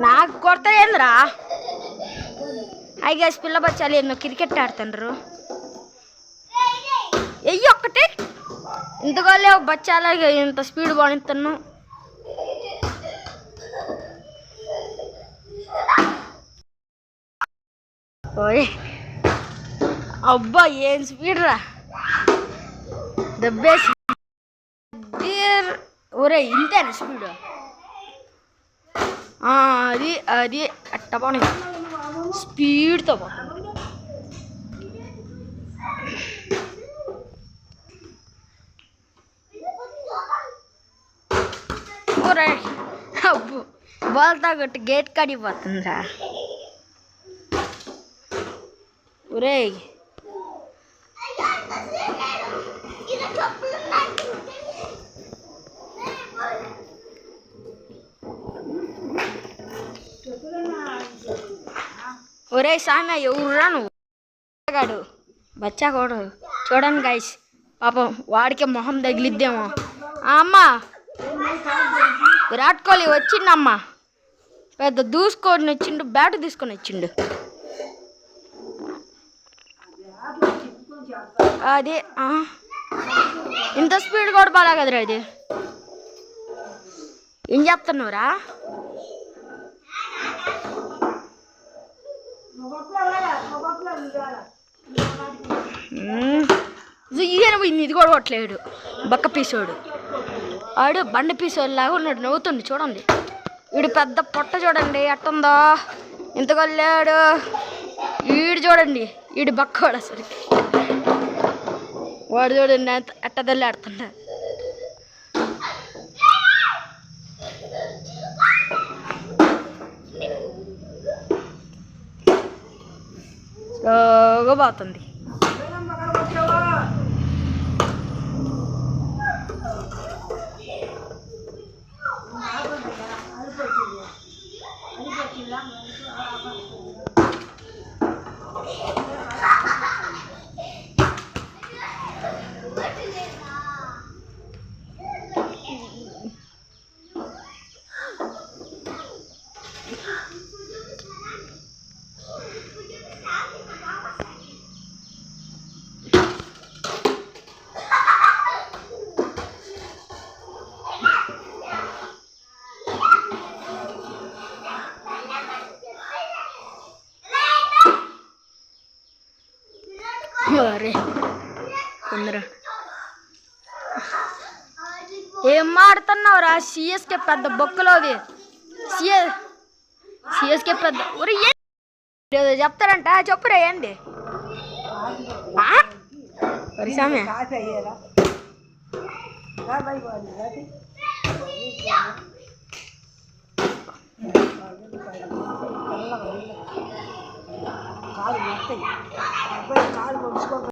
నాకు కొడతా ఏంద్రా గైస్ పిల్ల బచ్చాలి ఎన్నో క్రికెట్ ఆడుతుండ్రు ఎయ్యి ఒక్కటి ఇంతకాలే బచ్చాలాగే ఇంత స్పీడ్ బాగుతున్నావు ఓయ్ అబ్బా ఏం స్పీడ్ రా దబ్బేసి ఒరే ఇంతేనా స్పీడ్ అది అది అట్ట పోనీ స్పీడ్తో పో ఒరే అబ్బు బాల్ తాగొట్టి గేట్ కడిపోతుందిరా ఒరే ఒరే సామ్య ఎవరురా నువ్వు బచ్చా కూడా చూడండి గైస్ పాపం వాడికే మొహం తగిలిద్దేమో అమ్మ విరాట్ కోహ్లీ వచ్చిండమ్మా పెద్ద దూసుకొని వచ్చిండు బ్యాట్ తీసుకొని వచ్చిండు అది ఇంత స్పీడ్ కూడా బాగా కదరా ఇది ఏం చెప్తున్నావురా ఈయన పోయింది ఇది కూడా కొట్టలేడు బక్క పీసోడు ఆడు బండ పీసోడు లాగా ఉన్నాడు నవ్వుతుండు చూడండి వీడు పెద్ద పొట్ట చూడండి ఎట్టుందో ఇంత కొల్లాడు వీడు చూడండి వీడు బక్కవాడు అసలు వాడు చూడండి ఎట్ట తల్లాడుతుండ స్లోగా పోతుంది ఏం ఆడుతున్నావురా సిఎస్కే పెద్ద బొక్కలోది సిఎస్కే పెద్ద ఊరి ఏదో చెప్తారంట చెప్పురా ఏంది సామె కాలు